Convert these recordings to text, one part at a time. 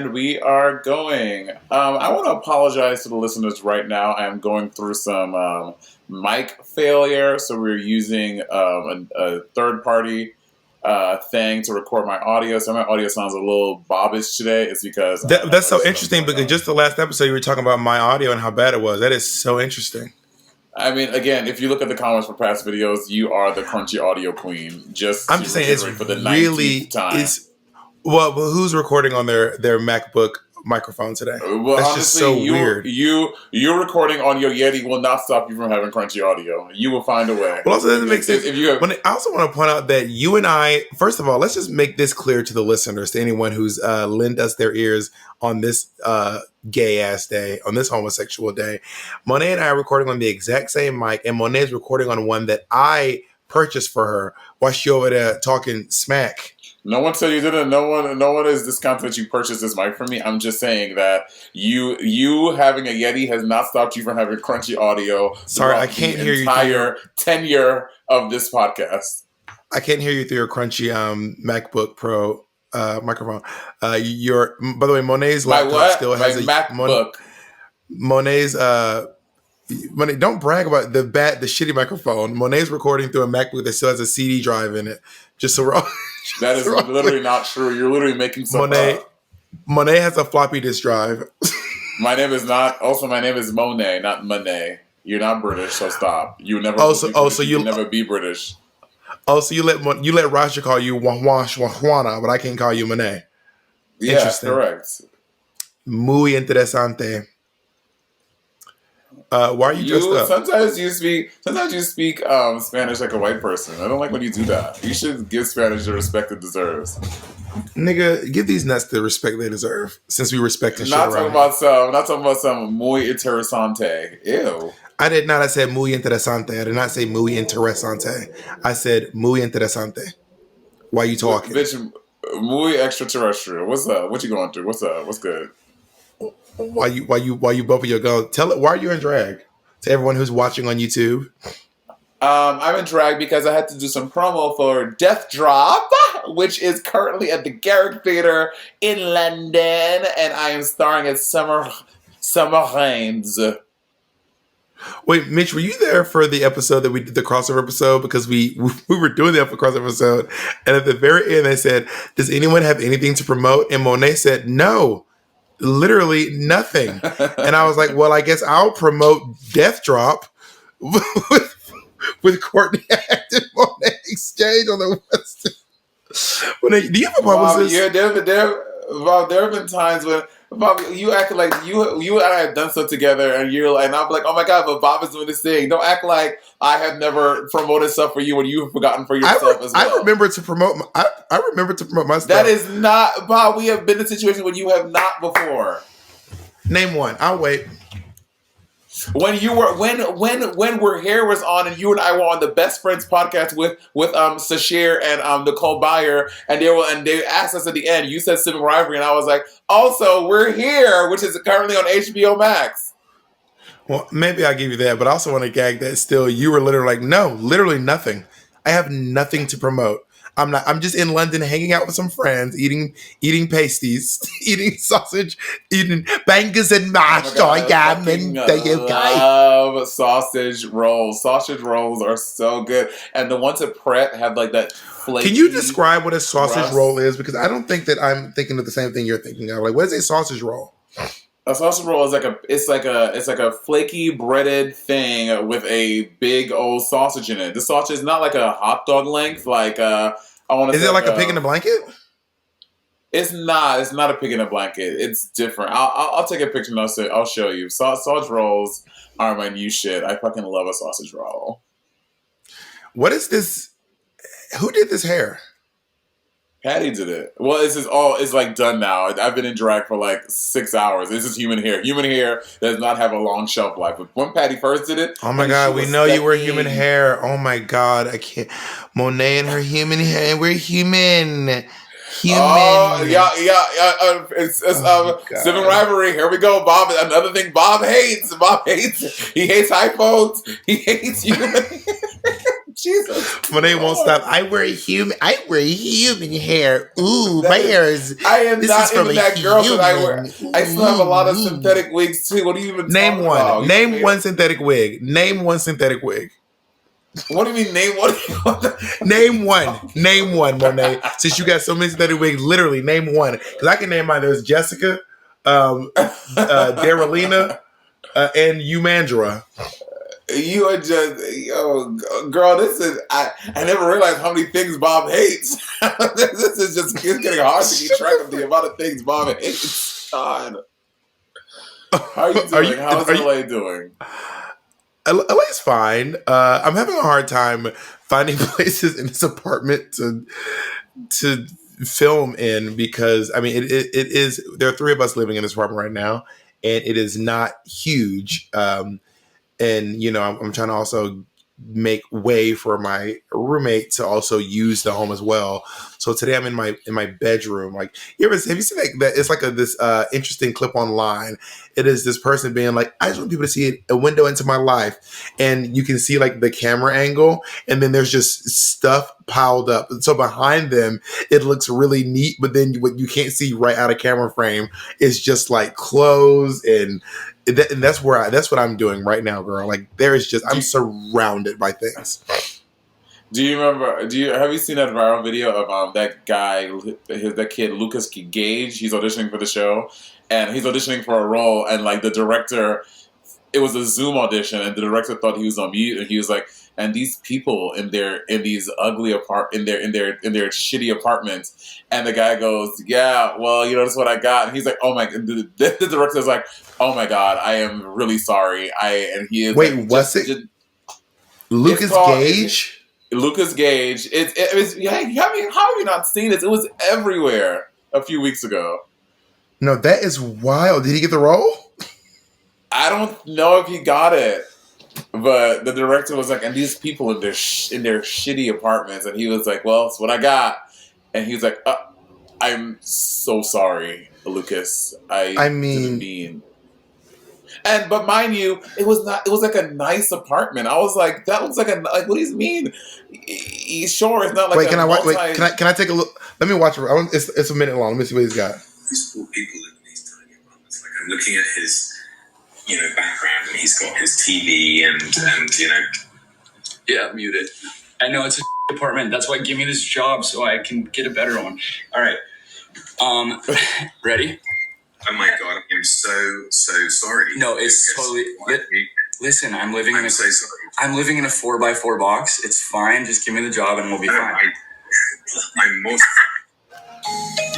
And we are going. I want to apologize to the listeners right now. I am going through some mic failure, so we're using a third-party thing to record my audio. So my audio sounds a little bobbish today. It's because that's so interesting because just the last episode you were talking about my audio and how bad it was. That is so interesting. I mean, again, if you look at the comments for past videos, you are the crunchy audio queen. I'm just saying it's for the really 19th time. Well, who's recording on their MacBook microphone today? Well, that's honestly, just so weird. You're recording on your Yeti will not stop you from having crunchy audio. You will find a way. Well, also doesn't make sense. I also want to point out that you and I, first of all, let's just make this clear to the listeners, to anyone who's lent us their ears on this gay ass day, on this homosexual day. Monet and I are recording on the exact same mic, and Monet is recording on one that I purchased for her while she over there talking smack. No one said you didn't. No one is discounting that you purchased this mic from me. I'm just saying that you having a Yeti has not stopped you from having crunchy audio. Sorry, I can't hear you. Entire tenure of this podcast. I can't hear you through your crunchy MacBook Pro microphone. By the way, Monet's laptop still has a MacBook. Monet's Monet, don't brag about the shitty microphone. Monet's recording through a MacBook that still has a CD drive in it. Just so we're all, that is literally not true. You're literally making something up. Monet has a floppy disk drive. My name is Monet, not Monet. You're not British, so stop. You never. You'll never be British. Oh, so you let Rasha call you Juana, but I can't call you Monet. Yeah, interesting. Correct. Muy interesante. Why are you dressed up? Sometimes you speak Spanish like a white person. I don't like when you do that. You should give Spanish the respect it deserves. Nigga, give these nuts the respect they deserve. Since we respect and shit not talking about some muy interesante. Ew. I did not. I said muy interesante. I did not say muy interesante. I said muy interesante. Why are you talking? Bitch, muy extraterrestrial. What's up? What you going through? What's up? What's good? Why you bumping your gun? Tell it. Why are you in drag? To everyone who's watching on YouTube. I'm in drag because I had to do some promo for Death Drop, which is currently at the Garrick Theatre in London, and I am starring as Summer Rains. Wait, Mitch, were you there for the episode that we did, the crossover episode? Because we were doing the crossover episode, and at the very end they said, "Does anyone have anything to promote?" And Monet said, "No. Literally nothing." And I was like, well, I guess I'll promote Death Drop with Courtney Act and Monet Exchange on the West. Monet, do you have a publicist? Yeah, there have been times when Bob, you act like you and I have done stuff together, and I'm like, oh my god, but Bob is doing this thing. Don't act like I have never promoted stuff for you when you've forgotten for yourself as well. I remember to promote my stuff. That is not, Bob. We have been in a situation when you have not before. Name one. I'll wait. When you were when We're Here was on, and you and I were on the Best Friends podcast with Sashir and Nicole Byer, and they asked us at the end. You said Sibling Rivalry, and I was like, also We're Here, which is currently on HBO Max. Well, maybe I'll give you that, but I also want to gag that still. You were literally like, no, literally nothing. I have nothing to promote. I'm just in London hanging out with some friends, eating pasties, eating sausage, eating bangers and mash. I love sausage rolls. Sausage rolls are so good. And the ones at Pret have like that flaky. Can you describe what a sausage roll is? Because I don't think that I'm thinking of the same thing you're thinking of. Like, what is a sausage roll? A sausage roll is like a flaky breaded thing with a big old sausage in it. The sausage is not like a hot dog length. Like is it like a pig in a blanket? It's not. It's not a pig in a blanket. It's different. I'll take a picture and I'll show you. Sausage rolls are my new shit. I fucking love a sausage roll. What is this? Who did this hair? Patty did it. Well, it's like done now. I've been in drag for like 6 hours. This is human hair. Human hair does not have a long shelf life. But when Patty first did it, oh my god, we know you were human hair. Oh my god, I can't. Monet and her human hair. We're human. Oh yeah. Sibling Rivalry. Here we go, Bob. Another thing Bob hates. He hates iPhones. He hates human. Jesus. Monet won't stop. I wear human hair. Ooh, my hair is. I am not even that girl that I wear. I still have a lot of synthetic wigs too. What are you even talking about? Name one synthetic wig. Name one synthetic wig. What do you mean name one? Name one, Monet. Since you got so many synthetic wigs, literally name one. Because I can name mine. There's Jessica, Darylina, and Umandra. You are just, girl, this is, I never realized how many things Bob hates. This is just, it's getting hard to keep track of the amount of things Bob hates. God. How are you doing? How's LA doing? LA's fine. I'm having a hard time finding places in this apartment to film in because, I mean, it is, there are three of us living in this apartment right now, and it is not huge. And, I'm trying to also make way for my roommate to also use the home as well. So today I'm in my bedroom. Like, have you seen that? It's like this interesting clip online. It is this person being like, I just want people to see a window into my life. And you can see like the camera angle, and then there's just stuff piled up. So behind them, it looks really neat, but then what you can't see right out of camera frame is just like clothes and that's what I'm doing right now, girl. Like I'm surrounded by things. Do you remember? Have you seen that viral video of that guy, that kid Lucas Gage? He's auditioning for the show, and he's auditioning for a role, and like the director, it was a Zoom audition, and the director thought he was on mute, and he was like, and these people in these ugly in their shitty apartments, and the guy goes, yeah, well, that's what I got, and he's like, oh my, the director's like, oh my God, I am really sorry, and he is. Wait, was it Lucas Gage? Lucas Gage. It was. Yeah, I mean, how have you not seen this? It was everywhere a few weeks ago. No, that is wild. Did he get the role? I don't know if he got it, but the director was like, and these people in their shitty apartments, and he was like, well, it's what I got, and he was like, I'm so sorry, Lucas. I didn't mean. But mind you, it was not. It was like a nice apartment. I was like, that looks like what do you mean? Sure, it's not like. Wait, can I take a look? Let me watch it. It's a minute long. Let me see what he's got. These poor people live in these tiny apartments. Like, I'm looking at his, background, and he's got his TV and. Yeah, muted. I know it's a apartment. That's why give me this job so I can get a better one. All right. Ready? Oh my God, I'm so sorry. No, it's totally. Listen, I'm living in a. So sorry. I'm living in a 4x4 box. It's fine. Just give me the job and we'll be fine. I'm most.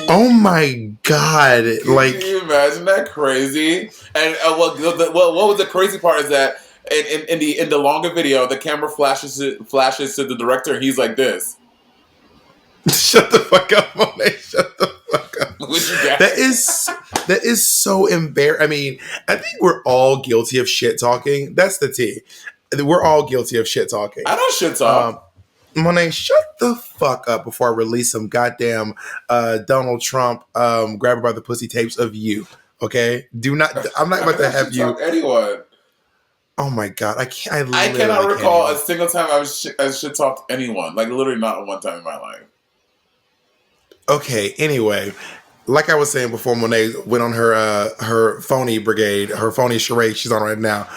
Oh my God! Like, can you imagine that crazy? And what was the crazy part is that in the longer video, the camera flashes to the director, and he's like this. Shut the fuck up, Monet. Shut the fuck up. That is so embarrassing. I mean, I think we're all guilty of shit talking. That's the tea. We're all guilty of shit talking. I don't shit talk. Monet, shut the fuck up before I release some goddamn Donald Trump grab her by the pussy tapes of you. Okay? I'm not about to have you. Anyone. Oh my God, I can't. I cannot recall a single time I shit talked anyone. Like literally not one time in my life. Okay, anyway, like I was saying before, Monet went on her phony brigade, her phony charade she's on right now.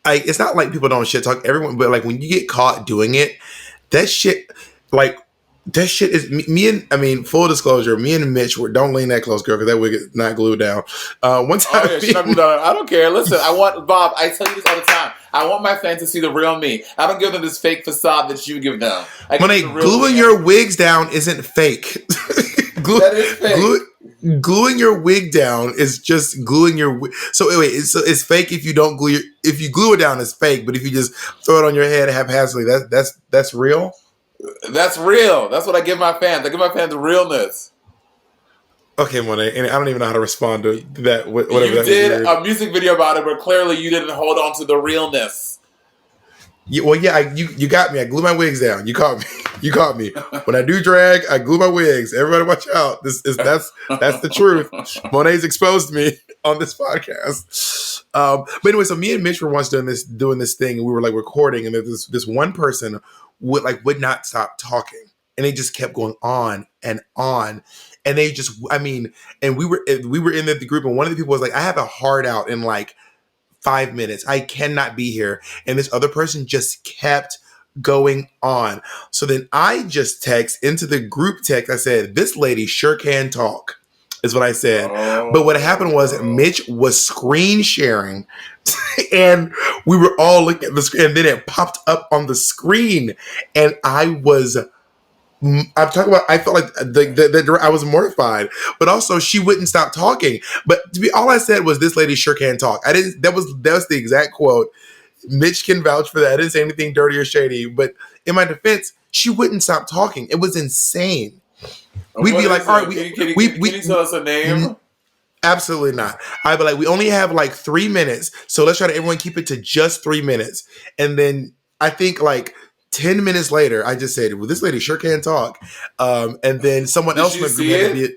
It's not like people don't shit talk everyone, but like when you get caught doing it, that shit is me and, I mean, full disclosure, me and Mitch don't lean that close, girl, because that wig is not glued down. One time, she's not glued down. I don't care. Listen, Bob, I tell you this all the time. I want my fans to see the real me. I don't give them this fake facade that you give them. Monet, gluing your wigs down isn't fake. That is fake. Gluing your wig down is just gluing your wig. So wait, it's fake if you don't glue if you glue it down, it's fake. But if you just throw it on your head haphazardly, that's real. That's real. That's what I give my fans. I give my fans the realness. Okay, Monet, and I don't even know how to respond to that. Whatever you did a music video about it, but clearly you didn't hold on to the realness. Yeah, well, yeah, you got me. I glue my wigs down. You caught me. You caught me. When I do drag, I glue my wigs. Everybody, watch out. That's the truth. Monet's exposed me on this podcast. But anyway, so me and Mitch were once doing this thing, and we were like recording, and this one person would not stop talking, and they just kept going on and on, and they just, I mean, and we were in the group, and one of the people was like, I have a hard out in like 5 minutes, I cannot be here, and this other person just kept going on. So then I just text into the group text. I said, "This lady sure can talk," is what I said. But what happened was Mitch was screen sharing, and we were all looking at the screen, and then it popped up on the screen, and I'm talking about, I felt like I was mortified, but also she wouldn't stop talking. But all I said was, "This lady sure can talk." I didn't. That was the exact quote. Mitch can vouch for that. I didn't say anything dirty or shady, but in my defense, she wouldn't stop talking. It was insane. We'd be like, all right, can you tell us a name? Absolutely not. I'd be like, we only have like 3 minutes, so let's try to everyone keep it to just 3 minutes. And then I think like 10 minutes later, I just said, "Well, this lady sure can talk." And then someone else in the group had to be it.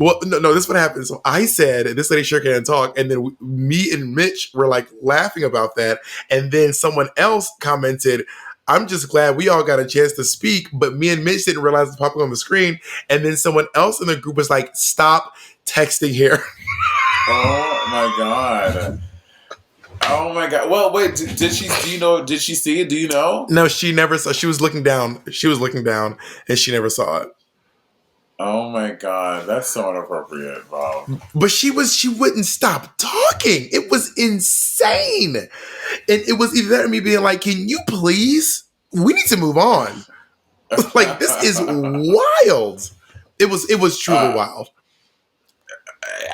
Well, no, this is what happened. So I said, "This lady sure can talk," and then me and Mitch were like laughing about that. And then someone else commented, "I'm just glad we all got a chance to speak," but me and Mitch didn't realize it's popping on the screen. And then someone else in the group was like, "Stop texting here." Oh my God. Oh my God. Well, wait, did she see it? Do you know? No, she never saw. She was looking down. And she never saw it. Oh my God. That's so inappropriate, Bob. But she wouldn't stop talking. It was insane. And it was either that or me being like, "Can you please? We need to move on." Like, this is wild. It was truly wild.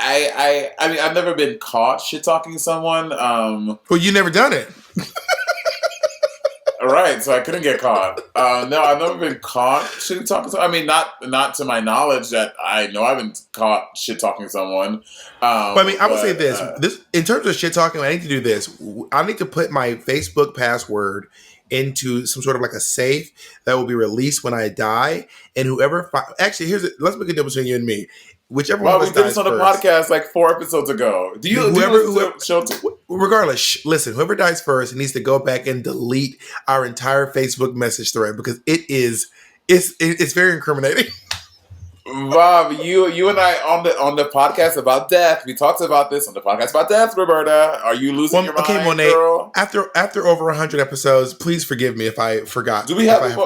I mean, I've never been caught shit talking someone. Well, you never done it. Right, so I couldn't get caught. No, I've never been caught shit talking someone. I mean, not to my knowledge that I know. I haven't caught shit talking someone. But I mean, I would say this in terms of shit talking, I need to do this. I need to put my Facebook password into some sort of like a safe that will be released when I die. And whoever actually, let's make a deal between you and me. Whichever one of us dies first. We did this on the podcast like 4 episodes ago. Regardless, listen, whoever dies first needs to go back and delete our entire Facebook message thread, because it's very incriminating. Bob, you and I on the podcast about death. We talked about this on the podcast about death, Roberta. Are you losing your mind, Monet, girl? After over 100 episodes, please forgive me if I forgot. Do we have 100?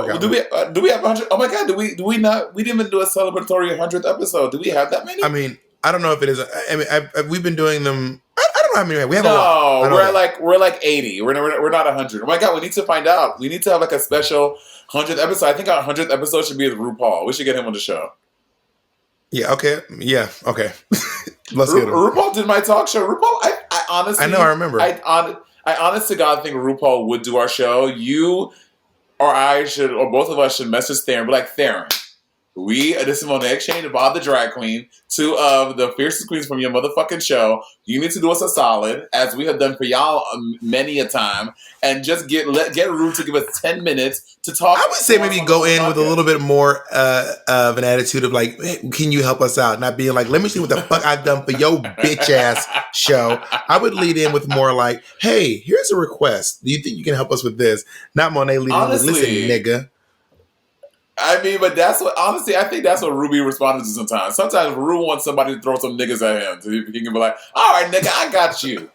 Oh my God, do we not? We didn't even do a celebratory 100th episode. Do we have that many? I mean, I don't know if it is. I mean, we've been doing them. I don't know how many. We have a lot. We're like 80. We're not 100. Oh my God, we need to find out. We need to have like a special 100th episode. I think our 100th episode should be with RuPaul. We should get him on the show. Yeah. Okay. Yeah. Okay. Let's get him. RuPaul did my talk show. RuPaul. I honestly. I know. I remember. I honest to God think RuPaul would do our show. You or I should, or both of us should message Theron. Be like, "Theron, this is Monet Exchange and Bob the Drag Queen, 2 of the fiercest queens from your motherfucking show. You need to do us a solid, as we have done for y'all many a time, and just get Ru to give us 10 minutes to talk." I would say maybe go in with a little bit more of an attitude of like, "Hey, can you help us out?" Not being like, "Let me see what the fuck I've done for your bitch ass show." I would lead in with more like, "Hey, here's a request. Do you think you can help us with this?" Not Monet leading with, "Listen, nigga." I mean, but honestly, I think that's what Ruby responded to sometimes. Sometimes Ru wants somebody to throw some niggas at him. So he can be like, "All right, nigga, I got you."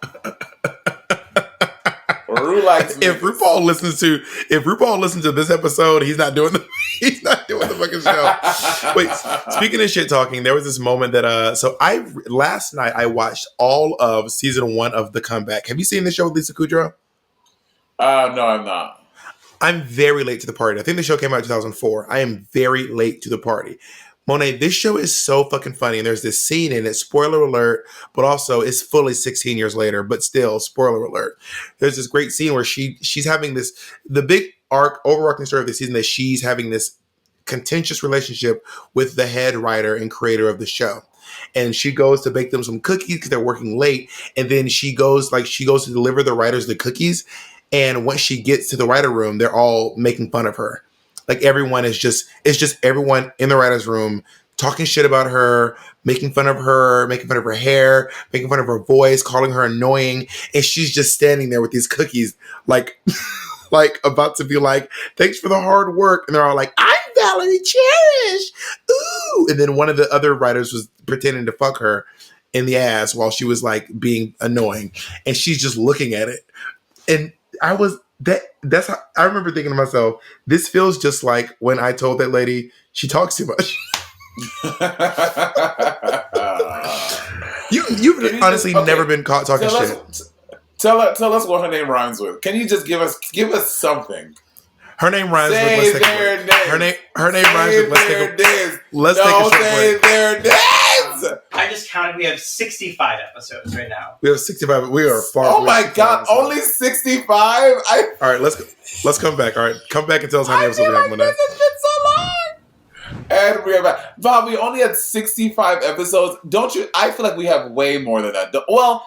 Ru likes if RuPaul listens to this episode, he's not doing the fucking show. Wait, speaking of shit talking, there was this moment that last night I watched all of season 1 of The Comeback. Have you seen the show with Lisa Kudrow? No, I'm not. I'm very late to the party. I think the show came out in 2004. I am very late to the party. Monet, this show is so fucking funny. And there's this scene in it, spoiler alert, but also it's fully 16 years later, but still, spoiler alert. There's this great scene where she's having the big overarching story of the season, that she's having this contentious relationship with the head writer and creator of the show. And she goes to bake them some cookies because they're working late. And then she goes to deliver the writers the cookies. And once she gets to the writer room, they're all making fun of her. Like everyone it's just everyone in the writer's room talking shit about her, making fun of her hair, making fun of her voice, calling her annoying, and she's just standing there with these cookies, like, like about to be like, thanks for the hard work, and they're all like, I'm Valerie Cherish, ooh, and then one of the other writers was pretending to fuck her in the ass while she was like being annoying, and she's just looking at it, and that's how I remember thinking to myself, this feels just like when I told that lady she talks too much. You've honestly never been caught talking shit. Tell us what her name rhymes with. Can you just give us something? Her name rhymes with let's take a break. Her name rhymes with let's take a short break. I just counted. We have 65 episodes right now. We have 65. We are far. Oh my god! Only 65. All right, let's come back. All right, come back and tell us how many episodes we have Monday. This has been so long. And we are back. Bob, we only had 65 episodes. Don't you? I feel like we have way more than that. Well,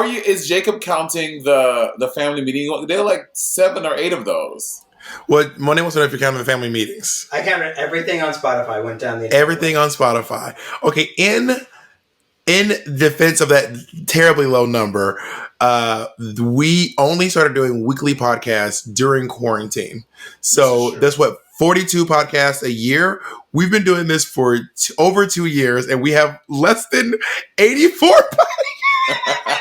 is Jacob counting the family meeting? There are like 7 or 8 of those. Well, Monday wants to know if you're counting the family meetings. I counted everything on Spotify. Went down the everything on Spotify. Okay, in defense of that terribly low number, we only started doing weekly podcasts during quarantine. So that's what 42 podcasts a year. We've been doing this for over 2 years, and we have less than 84 podcasts.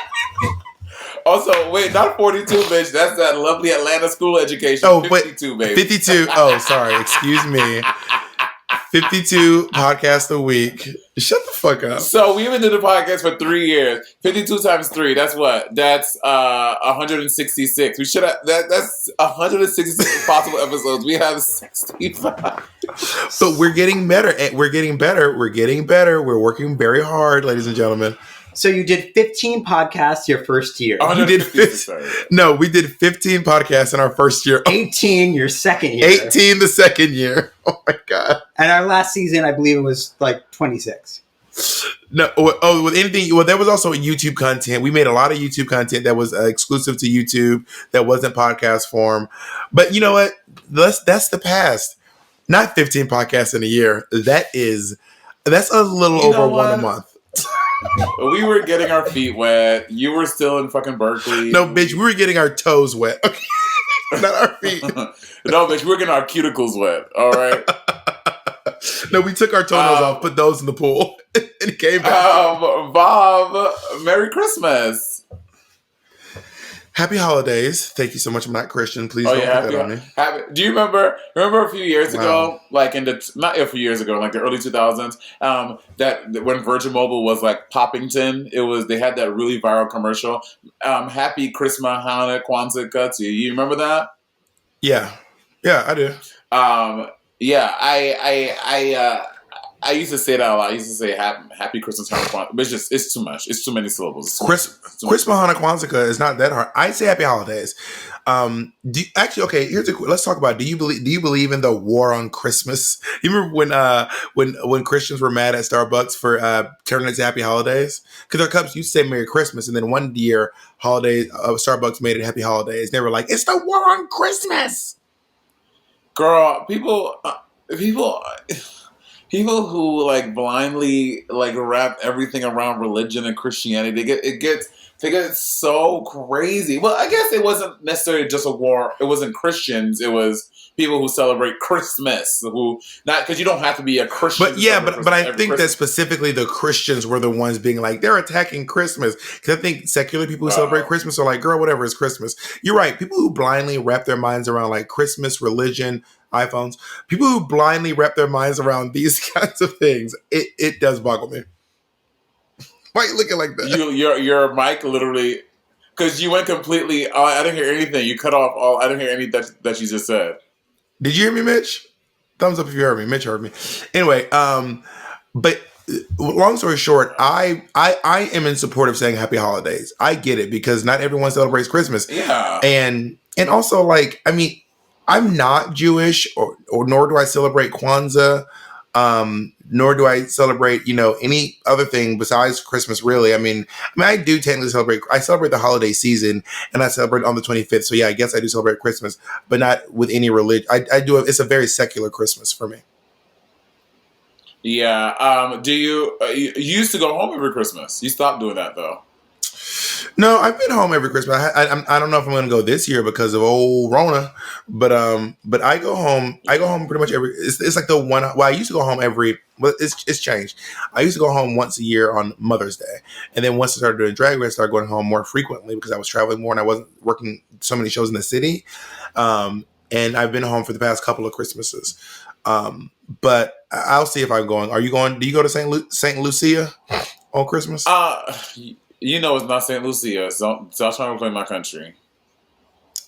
Also, wait, not 42, bitch. That's that lovely Atlanta school education. Oh, 52, baby. 52. Oh, sorry. Excuse me. 52 podcasts a week. Shut the fuck up. So we've been doing the podcast for 3 years. 52 times 3. That's what? That's 166. We should have. That's 166 possible episodes. We have 65. But we're getting better. We're getting better. We're getting better. We're working very hard, ladies and gentlemen. So you did 15 podcasts your first year. You did 15. No, we did 15 podcasts in our first year. 18 your second year. 18 the second year. Oh my god. And our last season, I believe it was like 26. No, with anything. Well, there was also YouTube content. We made a lot of YouTube content that was exclusive to YouTube, that wasn't podcast form. But you know what? That's the past. Not 15 podcasts in a year. That's a little over one a month. We were getting our feet wet. You were still in fucking Berkeley. No, bitch, we were getting our toes wet. Not our feet. No, bitch, we were getting our cuticles wet. All right. No, we took our toenails off, put those in the pool, and came back. Bob, Merry Christmas. Happy holidays. Thank you so much. I'm not Christian. Please don't put that on me. Do you remember a few years ago, like not a few years ago, like the early 2000s, that when Virgin Mobile was like Poppington, they had that really viral commercial, Happy Christmas, Hanukkah, Kwanzaa, you remember that? Yeah, I do. I used to say that a lot. I used to say Happy Christmas, Hanukkah, but it's too much. It's too many syllables. Christmas, Hanukkah, Kwanzaa is not that hard. I say Happy Holidays. Let's talk about. Do you believe in the war on Christmas? You remember when Christians were mad at Starbucks for turning it to Happy Holidays? Because their cups used to say Merry Christmas, and then one year Starbucks made it Happy Holidays. They were like, it's the war on Christmas. Girl, people who like blindly like wrap everything around religion and Christianity, they get so crazy. Well, I guess it wasn't necessarily just a war. It wasn't Christians. It was people who celebrate Christmas, because you don't have to be a Christian. But yeah, but I think that specifically the Christians were the ones being like, they're attacking Christmas. Because I think secular people who celebrate Christmas are like, girl, whatever, it's Christmas. You're right. People who blindly wrap their minds around like Christmas, religion, iPhones, people who blindly wrap their minds around these kinds of things, it does boggle me. Why are you looking like that? Your mic literally, because you went completely. I didn't hear anything. You cut off all. I didn't hear anything that you just said. Did you hear me, Mitch? Thumbs up if you heard me. Mitch heard me. Anyway, but long story short, I am in support of saying Happy Holidays. I get it because not everyone celebrates Christmas. Yeah, and also like I'm not Jewish, or nor do I celebrate Kwanzaa, nor do I celebrate, any other thing besides Christmas, really. I do technically celebrate. I celebrate the holiday season, and I celebrate on the 25th. So yeah, I guess I do celebrate Christmas, but not with any religion. I do. It's a very secular Christmas for me. Yeah. Do you used to go home every Christmas? You stopped doing that though. No, I've been home every Christmas. I don't know if I'm going to go this year because of old Rona, but I go home. I go home pretty much every. It's like the one. Well, I used to go home every. Well, it's changed. I used to go home once a year on Mother's Day, and then once I started doing Drag Race, I started going home more frequently because I was traveling more and I wasn't working so many shows in the city. And I've been home for the past couple of Christmases. But I'll see if I'm going. Are you going? Do you go to Saint Lucia on Christmas? You know it's not St. Lucia. So stop trying to play my country.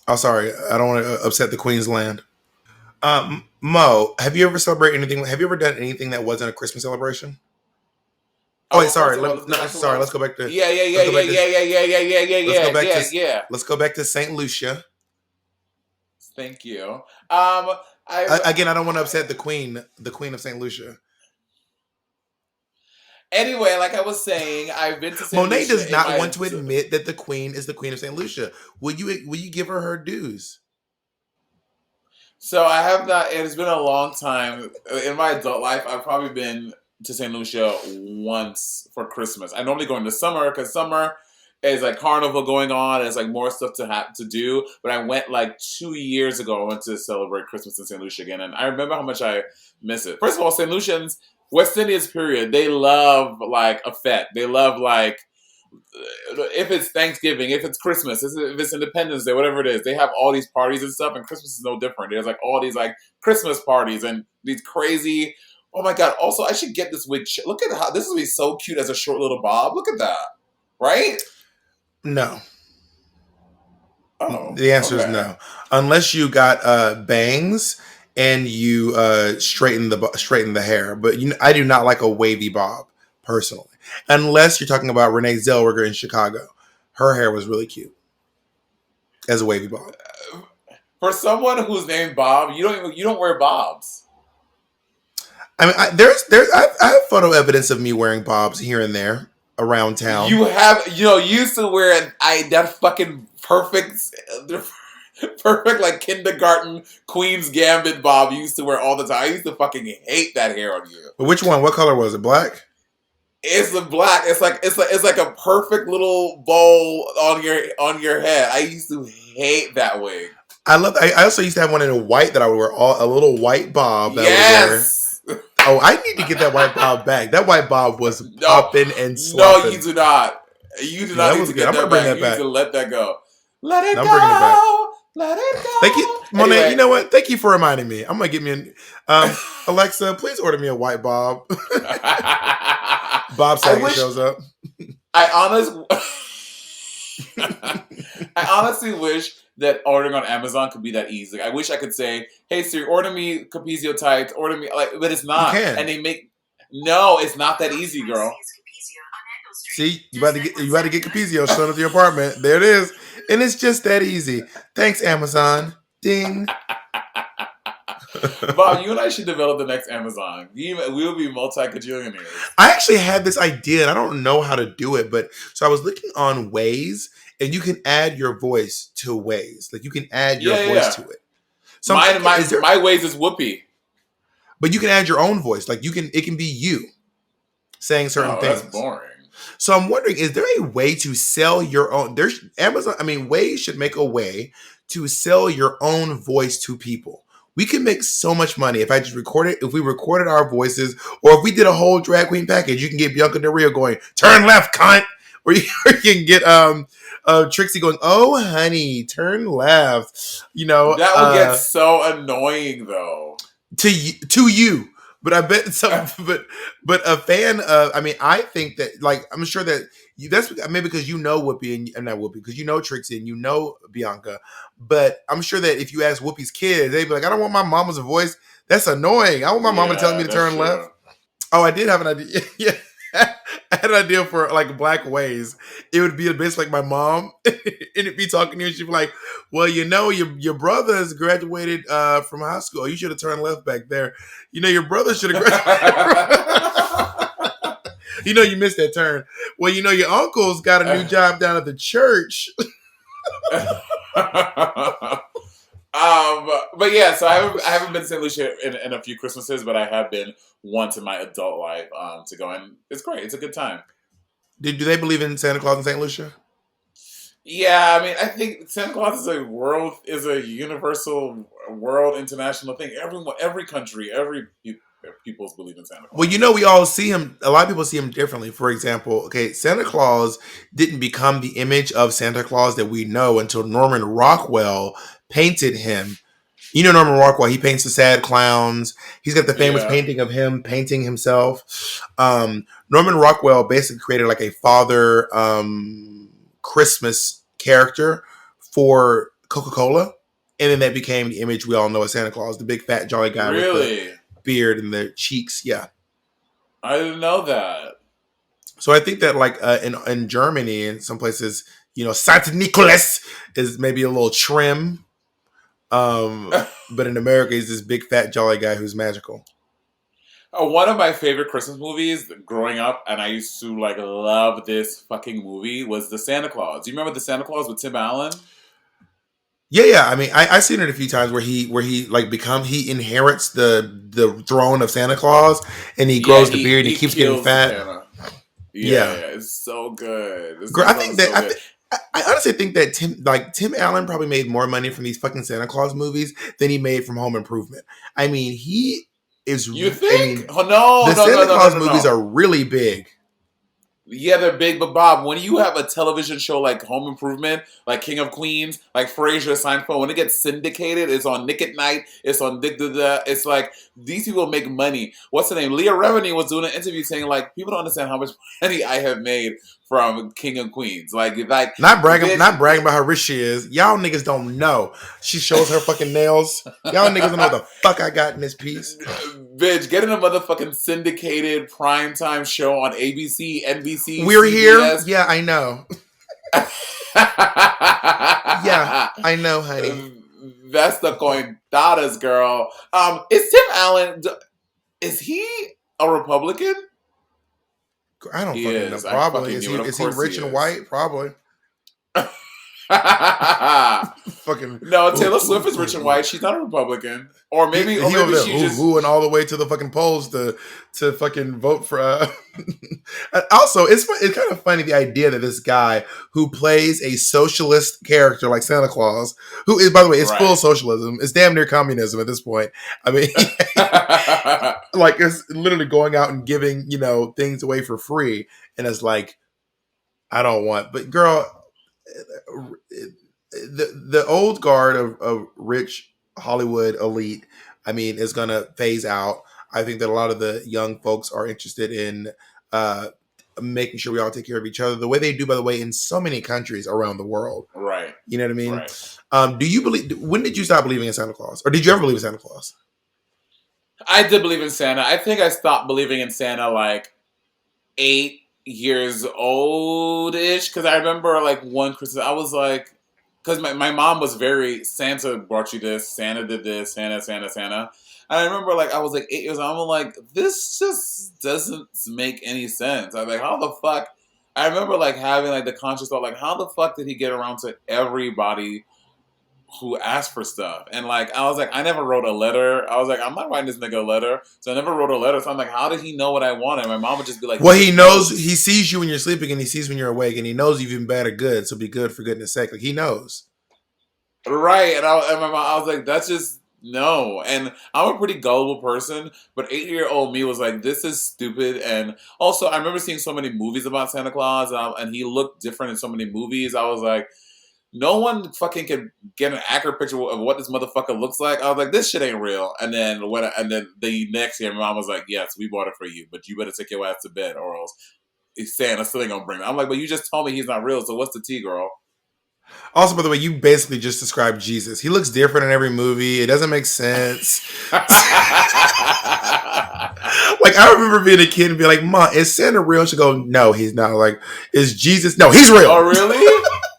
Oh, sorry. I don't want to upset the Queen's land. Mo, have you ever celebrated anything? Have you ever done anything that wasn't a Christmas celebration? Oh, wait, sorry. Let's go back to yeah. Let's go back to St. Lucia. Thank you. Again, I don't want to upset the Queen of St. Lucia. Anyway, like I was saying, I've been to St. Monet Lucia does not want to admit that the Queen is the Queen of St. Lucia. Will you give her dues? So I have not. It's been a long time in my adult life. I've probably been to St. Lucia once for Christmas. I normally go in the summer because summer is like carnival going on. And it's like more stuff to do. But I went like 2 years ago. I went to celebrate Christmas in St. Lucia again, and I remember how much I miss it. First of all, St. Lucians. West Indians, period, they love, like, a fete. They love, like, if it's Thanksgiving, if it's Christmas, if it's Independence Day, whatever it is, they have all these parties and stuff, and Christmas is no different. There's, like, all these, like, Christmas parties and these crazy... Oh, my God. Also, I should get this wig... Look at how... This would be so cute as a short little bob. Look at that. Right? No. Oh. The answer is no. Unless you got bangs... and you straighten the hair. But I do not like a wavy bob, personally. Unless you're talking about Renee Zellweger in Chicago. Her hair was really cute. As a wavy bob. For someone who's named Bob, you don't wear bobs. I mean, I have photo evidence of me wearing bobs here and there around town. You used to wear that fucking perfect, like, kindergarten Queen's Gambit bob you used to wear all the time. I used to fucking hate that hair on you. But which one? What color was it? Black? It's the black. It's like a perfect little bowl on your head. I used to hate that wig. I also used to have one in a white that I would wear, a little white bob. That Yes. I would wear. Oh, I need to get that white bob back. That white bob was popping and slopping. No, you do not. You do not need to get that back. You need to let that go. Let it go. I'm bringing it back. Let it go. Thank you, Monet. Anyway. You know what? Thank you for reminding me. I'm gonna get me Alexa, please order me a white bob. Bob Saget shows up. I honestly wish that ordering on Amazon could be that easy. I wish I could say, "Hey Siri, order me Capizio tights." Order me but it's not. You can. And no, it's not that easy, girl. See, you about to get Capizio shown at your apartment. There it is. And it's just that easy. Thanks, Amazon. Ding. Bob, you and I should develop the next Amazon. We'll be multi-cajillionaires. I actually had this idea, and I don't know how to do it, but so I was looking on Waze, and you can add your voice to Waze. Like, you can add your voice to it. So my Waze is Whoopi. But you can add your own voice. Like, it can be you saying certain things. That's boring. So I'm wondering, is there a way to sell your own? Waze should make a way to sell your own voice to people. We can make so much money if I just record it. If we recorded our voices, or if we did a whole drag queen package, you can get Bianca Del Rio going, "Turn left, cunt," or you can get Trixie going, "Oh, honey, turn left." That would get so annoying, though. To you. But I bet but a fan of, I think that, like, I'm sure that that's maybe because you know Whoopi and not Whoopi, because you know Trixie and you know Bianca. But I'm sure that if you ask Whoopi's kids, they'd be like, "I don't want my mama's voice. That's annoying. I want my mama telling me to turn left." Oh, I did have an idea. Yeah. I had an idea for, like, Black Ways. It would be a bitch like my mom, and it'd be talking to you, and she'd be like, "Well, your brother has graduated from high school. You should have turned left back there. Your brother should have graduated." You missed that turn. Well, your uncle's got a new job down at the church. But yeah, so I haven't been to St. Lucia in a few Christmases, but I have been once in my adult life to go, and it's great. It's a good time. Do they believe in Santa Claus in St. Lucia? Yeah, I mean, I think Santa Claus is a universal world international thing. Every country, peoples believe in Santa Claus. Well, we all see him. A lot of people see him differently. For example, okay, Santa Claus didn't become the image of Santa Claus that we know until Norman Rockwell painted him. Norman Rockwell, he paints the sad clowns. He's got the famous painting of him painting himself. Norman Rockwell basically created like a father Christmas character for Coca-Cola. And then that became the image we all know as Santa Claus, the big fat jolly guy with the beard and the cheeks. Yeah. I didn't know that. So I think that like in Germany and some places, Saint Nicholas is maybe a little trim. But in America, he's this big fat jolly guy who's magical. One of my favorite Christmas movies growing up, and I used to like love this fucking movie, was The Santa Claus. Do you remember The Santa Claus with Tim Allen? Yeah. I mean, I've seen it a few times where he he inherits the throne of Santa Claus, and he grows the beard, and he keeps getting fat. Yeah, it's so good. I think that. I honestly think that Tim Allen probably made more money from these fucking Santa Claus movies than he made from Home Improvement. I mean, he is. You think? The Santa Claus movies are really big. Yeah, they're big, but Bob, when you have a television show like Home Improvement, like King of Queens, like Frasier, Seinfeld, when it gets syndicated, it's on Nick at Night, it's on it's like, these people make money. What's the name? Leah Remini was doing an interview saying, like, people don't understand how much money I have made from King of Queens. Like not bragging about how rich she is. Y'all niggas don't know. She shows her fucking nails. Y'all niggas don't know what the fuck I got in this piece. Bitch, getting a motherfucking syndicated primetime show on ABC, NBC, We're CBS. Here? Yeah, I know. Yeah, I know, honey. That's the cointadas, girl. Is Tim Allen, is he a Republican? I don't fucking know. Probably. Is he rich and white? Probably. Fucking no, Taylor Swift is rich and white. She's not a Republican, or maybe she just and all the way to the fucking polls to fucking vote for. Also, it's kind of funny the idea that this guy who plays a socialist character like Santa Claus, who is, by the way, is full socialism, is damn near communism at this point. I mean, like it's literally going out and giving things away for free, and it's like, I don't want, but girl. The old guard of rich Hollywood elite, I mean, is going to phase out. I think that a lot of the young folks are interested in making sure we all take care of each other the way they do, by the way, in so many countries around the world. Right. You know what I mean? Right. Do you believe? When did you stop believing in Santa Claus, or did you ever believe in Santa Claus? I did believe in Santa. I think I stopped believing in Santa like 8 years old-ish, because I remember like one Christmas I was like, because my mom was very, Santa brought you this, Santa did this, Santa. And I remember like I was like 8 years old, I'm like, this just doesn't make any sense. I'm like, how the fuck? I remember like having like the conscious thought, like, how the fuck did he get around to everybody who asked for stuff? And like I was like, I never wrote a letter. I was like, I'm not writing this nigga a letter. So I never wrote a letter. So I'm like, how did he know what I wanted? My mom would just be like, well, he knows, he sees you when you're sleeping and he sees when you're awake, and he knows you've been bad or good. So be good for goodness sake. Like he knows. Right. And I was like, that's just no. And I'm a pretty gullible person, but 8-year-old me was like, this is stupid. And also I remember seeing so many movies about Santa Claus, and he looked different in so many movies. I was like, no one fucking can get an accurate picture of what this motherfucker looks like. I was like, this shit ain't real. And then the next year, my mom was like, yes, we bought it for you, but you better take your ass to bed, or else Santa still ain't gonna bring it. I'm like, but you just told me he's not real, so what's the tea, girl? Also, by the way, you basically just described Jesus. He looks different in every movie. It doesn't make sense. Like, I remember being a kid and be like, Mom, is Santa real? She'd go, no, he's not. Like, is Jesus? No, he's real. Oh, really?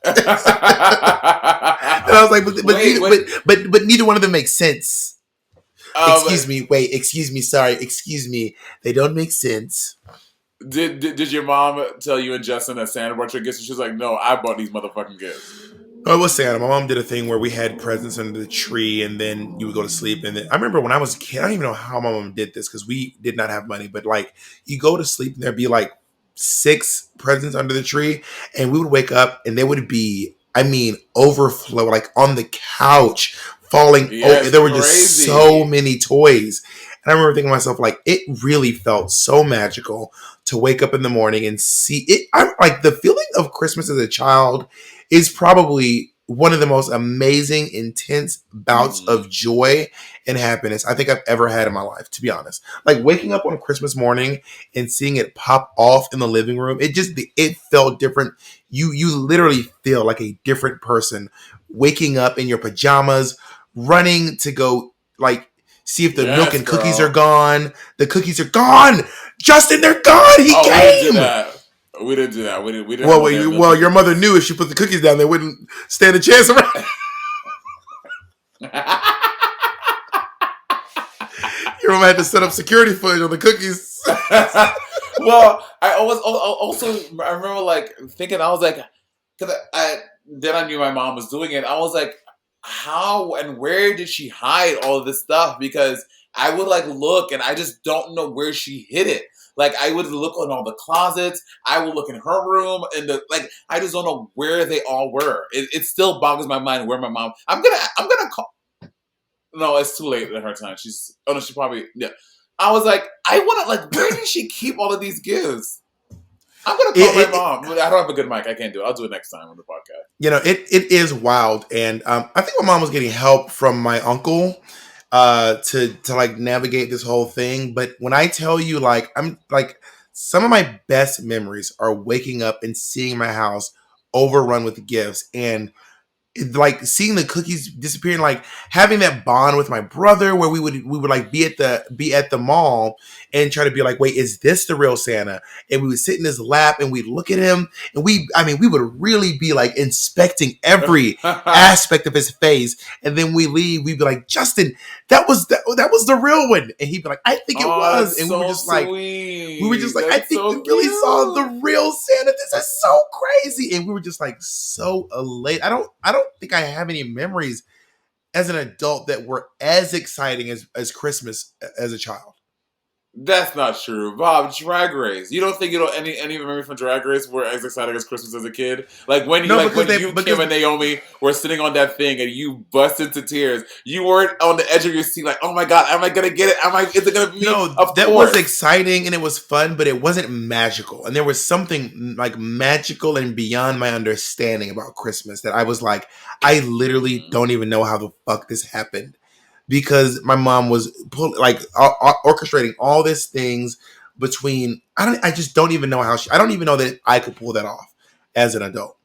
And I was like, but neither one of them makes sense. Excuse me. They don't make sense. Did your mom tell you and Justin that Santa brought your gifts? And she was like, no, I bought these motherfucking gifts. Oh, it was Santa. My mom did a thing where we had presents under the tree, and then you would go to sleep. And then I remember when I was a kid, I don't even know how my mom did this because we did not have money. But like, you go to sleep, and there'd be like 6 presents under the tree, and we would wake up, and they would be, I mean, overflow, like on the couch, falling. Yes, There were just crazy. so many toys, and I remember thinking to myself, like, it really felt so magical to wake up in the morning and see it. I'm like, the feeling of Christmas as a child is probably one of the most amazing, intense bouts of joy and happiness I think I've ever had in my life, to be honest. Like waking up on Christmas morning and seeing it pop off in the living room, it felt different. You literally feel like a different person waking up in your pajamas, running to go like see if the milk and cookies are gone. The cookies are gone. Justin, they're gone. He came. We didn't do that. We didn't. Well, your mother knew if she put the cookies down, they wouldn't stand a chance around. Your mom had to set up security footage on the cookies. Well, I remember like thinking, I was like, because then I knew my mom was doing it. I was like, how and where did she hide all of this stuff? Because I would like look and I just don't know where she hid it. Like I would look in all the closets. I would look in her room, and I just don't know where they all were. It still boggles my mind where my mom. I'm gonna call. No, it's too late in her time. She probably I was like, I want to like, where did she keep all of these gifts? I'm gonna call my mom. I don't have a good mic. I can't do it. I'll do it next time on the podcast. You know, it is wild, and I think my mom was getting help from my uncle. To like navigate this whole thing. But when I tell you, like, I'm like, some of my best memories are waking up and seeing my house overrun with gifts and like seeing the cookies disappearing, like having that bond with my brother where we would like be at the mall and try to be like, wait, is this the real Santa? And we would sit in his lap and we'd look at him and we would really be like inspecting every aspect of his face. And then we'd be like, Justin, that was the real one. And he'd be like, I think it was. And we were just like, I think we really saw the real Santa. This is so crazy. And we were just like so elated. I don't think I have any memories as an adult that were as exciting as Christmas as a child. That's not true, Bob. Drag Race. You don't think any memories from Drag Race were as exciting as Christmas as a kid? Like when Kim and Naomi were sitting on that thing and you bust into tears. You weren't on the edge of your seat, like, oh my god, am I gonna get it? Is it gonna be? No, that was exciting and it was fun, but it wasn't magical. And there was something like magical and beyond my understanding about Christmas that I was like, I literally don't even know how the fuck this happened. Because my mom was orchestrating all these things between. I just don't even know how I don't even know that I could pull that off as an adult.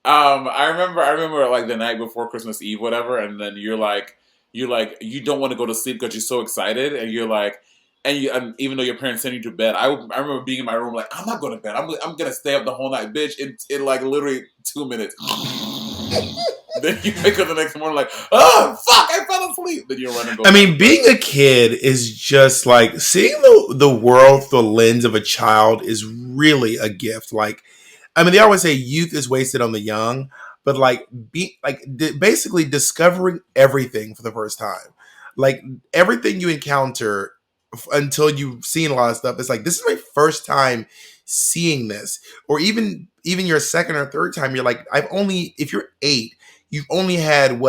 I remember like the night before Christmas Eve, whatever, and then you don't want to go to sleep because you're so excited, and you're like, and even though your parents send you to bed, I remember being in my room like, I'm not going to bed. I'm gonna stay up the whole night, bitch. In like literally 2 minutes. Then you wake up the next morning like, oh fuck, I fell asleep. Then you're running. Being a kid is just like seeing the world through the lens of a child is really a gift. Like, they always say youth is wasted on the young, but basically discovering everything for the first time, like everything you encounter until you've seen a lot of stuff. It's like, this is my first time seeing this, or even your second or third time. You're like, if you're 8. You've only had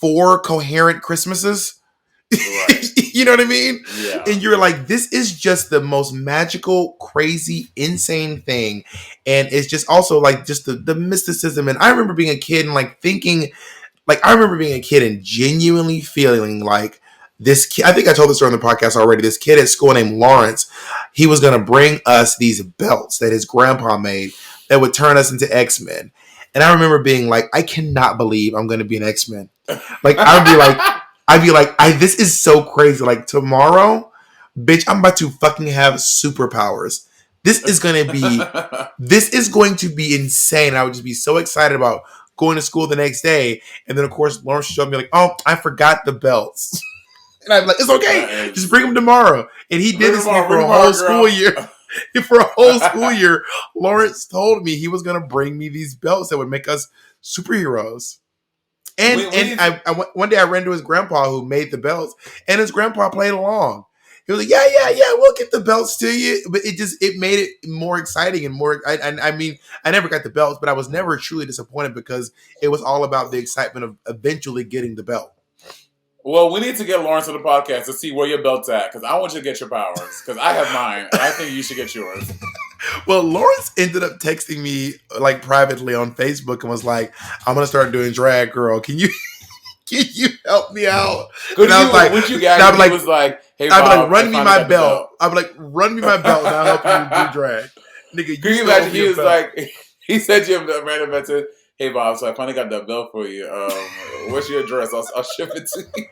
4 coherent Christmases? Right. You know what I mean? Yeah. And you're like, this is just the most magical, crazy, insane thing. And it's just also like just the mysticism. And I remember being a kid and like thinking, like, I remember being a kid and genuinely feeling like this kid, I think I told this on the podcast already, this kid at school named Lawrence, he was going to bring us these belts that his grandpa made that would turn us into X-Men. And I remember being like, I cannot believe I'm going to be an X-Men. Like, I'd be like, this is so crazy. Like, tomorrow, bitch, I'm about to fucking have superpowers. This is going to be insane. I would just be so excited about going to school the next day. And then, of course, Lawrence showed me like, oh, I forgot the belts. And I'd be like, it's okay. Just bring them tomorrow. And he did this for a whole school year. For a whole school year, Lawrence told me he was going to bring me these belts that would make us superheroes. One day I ran to his grandpa who made the belts, and his grandpa played along. He was like, yeah, we'll get the belts to you. But it made it more exciting and more. I mean, I never got the belts, but I was never truly disappointed because it was all about the excitement of eventually getting the belt. Well, we need to get Lawrence on the podcast to see where your belt's at, because I want you to get your powers, because I have mine, and I think you should get yours. Well, Lawrence ended up texting me like privately on Facebook and was like, "I'm gonna start doing drag, girl. Can you help me out?" And I was like, "Would you guys?" I was like, "Hey, Bob, I'd be like, run me my belt." I'd be like, "Run me my belt, and I'll help you do drag." Nigga, can you imagine? He was like, he said to him a random message. Hey Bob, so I finally got that belt for you. What's your address? I'll ship it to you.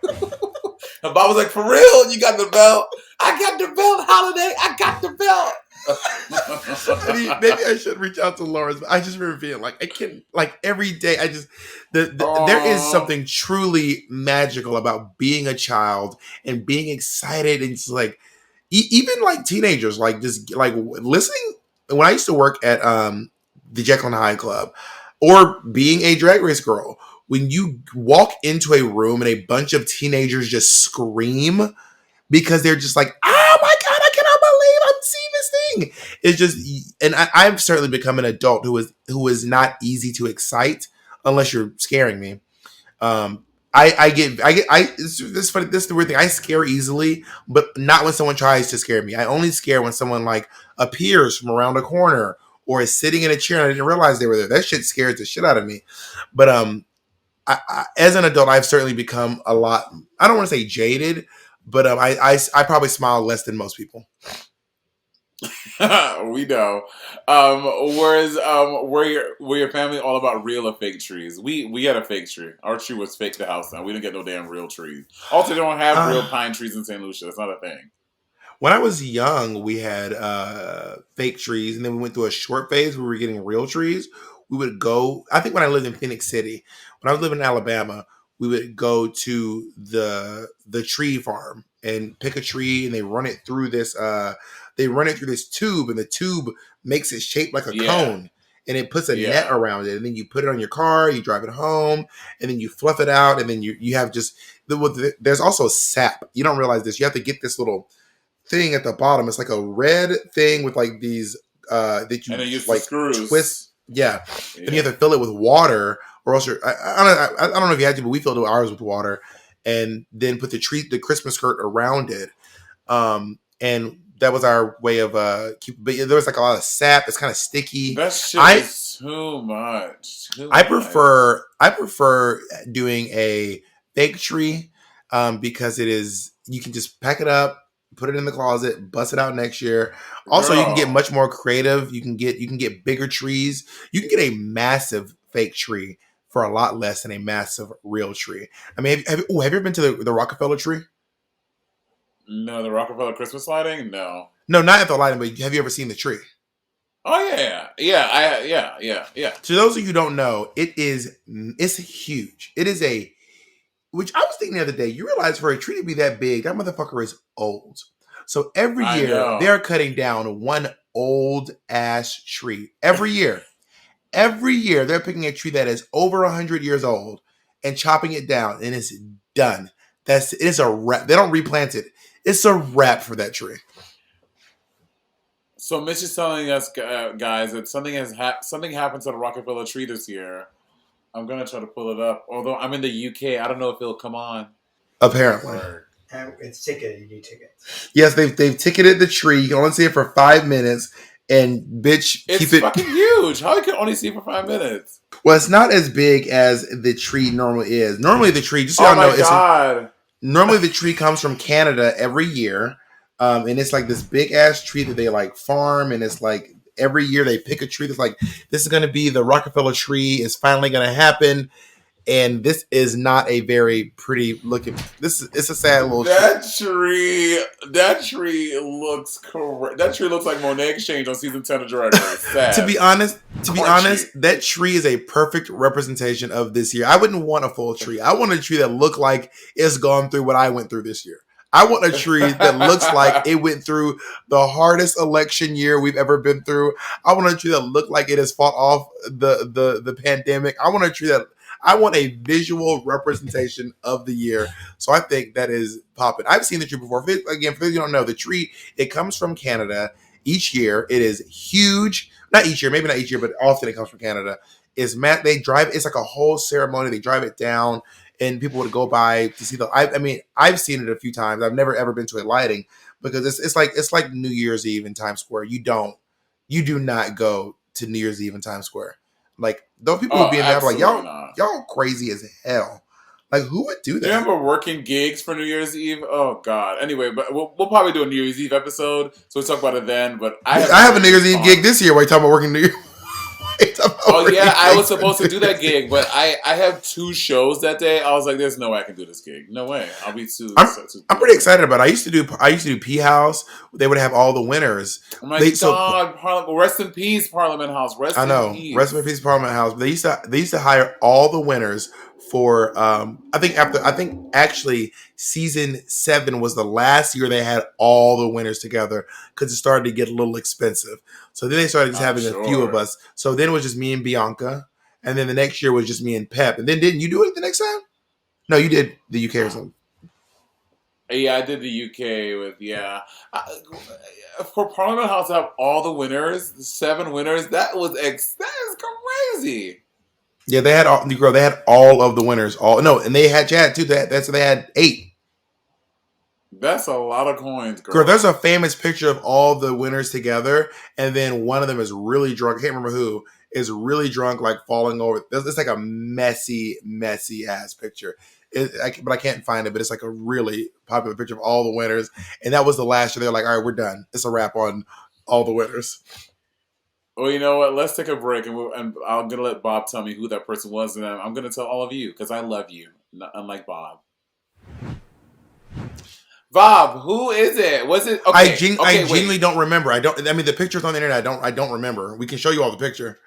And Bob was like, for real? You got the belt? I got the belt, Holiday. I got the belt. I mean, maybe I should reach out to Lawrence, but I just remember being like, I can't, like every day, there is something truly magical about being a child and being excited. And it's like, even like teenagers, like just like listening. When I used to work at the Jekyll and Hyde Club, or being a Drag Race girl, when you walk into a room and a bunch of teenagers just scream because they're just like, oh my God, I cannot believe I'm seeing this thing. It's just, and I've certainly become an adult who is not easy to excite unless you're scaring me. It's funny. This is the weird thing. I scare easily, but not when someone tries to scare me. I only scare when someone like appears from around a corner or is sitting in a chair and I didn't realize they were there. That shit scares the shit out of me. But I, as an adult, I've certainly become a lot. I don't want to say jaded, but I probably smile less than most people. We know. Were your family all about real or fake trees? We had a fake tree. Our tree was fake the house down. We didn't get no damn real trees. Also, they don't have real pine trees in St. Lucia. That's not a thing. When I was young, we had fake trees, and then we went through a short phase where we were getting real trees. We would go, I think when I lived in Phoenix City, when I was living in Alabama, we would go to the tree farm and pick a tree, and they run it through this tube, and the tube makes it shaped like a cone, and it puts a net around it, and then you put it on your car, you drive it home, and then you fluff it out, and then you have just there's also sap. You don't realize this. You have to get this little thing at the bottom. It's like a red thing with like these that you like twist. Yeah. And you have to fill it with water, or else I don't know if you had to, but we filled ours with water, and then put the Christmas skirt around it. And that was our way of but there was like a lot of sap. It's kind of sticky. That shit is too much. I prefer doing a fake tree because you can just pack it up, put it in the closet, bust it out next year. Also, you can get much more creative. You can get bigger trees. You can get a massive fake tree for a lot less than a massive real tree. I mean, have you ever been to the Rockefeller tree? No, the Rockefeller Christmas lighting? No, not at the lighting, but have you ever seen the tree? Oh yeah. To those of you who don't know, it's huge. It is which I was thinking the other day, you realize for a tree to be that big, that motherfucker is old. So every year they're cutting down one old ass tree. Every year they're picking a tree that is over 100 years old and chopping it down, and it's done. It's a wrap. They don't replant it. It's a wrap for that tree. So Mitch is telling us, guys, that something happened to the Rockefeller tree this year. I'm gonna try to pull it up. Although I'm in the UK, I don't know if it'll come on. Apparently, it's ticketed. You need tickets. Yes, they've ticketed the tree. You can only see it for 5 minutes, and bitch, it's fucking huge. How you can only see it for 5 minutes? Well, it's not as big as the tree normally is. Normally, the tree, just so y'all know, normally the tree comes from Canada every year, and it's like this big ass tree that they like farm, and it's like every year they pick a tree that's like, this is going to be the Rockefeller tree. It's finally going to happen. And this is not a very pretty looking. It's a sad little tree. That tree looks correct. That tree looks like Monet Exchange on season 10 of Drag Race. Sad. To be honest, that tree is a perfect representation of this year. I wouldn't want a full tree. I want a tree that looked like it's gone through what I went through this year. I want a tree that looks like it went through the hardest election year we've ever been through. I want a tree that looked like it has fought off the pandemic. I want a visual representation of the year. So I think that is popping. I've seen the tree before. Again, for those who don't know, the tree, it comes from Canada. Each year, it is huge. Not each year, maybe not each year, but often it comes from Canada. They drive. It's like a whole ceremony. They drive it down. And people would go by to see I've seen it a few times. I've never ever been to a lighting because it's like New Year's Eve in Times Square. You do not go to New Year's Eve in Times Square. Like those people would be in there like y'all crazy as hell. Like who would do that? Do you remember working gigs for New Year's Eve? Oh God. Anyway, but we'll probably do a New Year's Eve episode, so we'll talk about it then. But I have a New Year's Eve gig this year. Why are you talking about working New Year's? Oh yeah, I was supposed to do that gig, but I have 2 shows that day. I was like, "There's no way I can do this gig. No way. I'll be too." I'm pretty excited about it. I used to do P House. They would have all the winners. Oh my God! Rest in peace, Parliament House. Rest in peace, Parliament House. But they used to hire all the winners for. I think actually season 7 was the last year they had all the winners together because it started to get a little expensive. So then they started just having a few of us. So then it was just me and Bianca. And then the next year was just me and Pep. And then didn't you do it the next time? No, you did the UK or something. Yeah, I did the UK with, for Parliament House to have all the winners, 7 winners, that is crazy. Yeah, they had all of the winners. And they had Chad too. So they had 8. That's a lot of coins, girl. Girl, there's a famous picture of all the winners together, and then one of them is really drunk. I can't remember who is really drunk, like falling over. It's like a messy ass picture. But I can't find it. But it's like a really popular picture of all the winners, and that was the last year. They're like, all right, we're done. It's a wrap on all the winners. Well, you know what? Let's take a break, and I'm gonna let Bob tell me who that person was, and I'm gonna tell all of you because I love you, unlike Bob. Bob, who is it? Was it? Okay, I genuinely don't remember. The picture's on the internet. I don't remember. We can show you all the picture.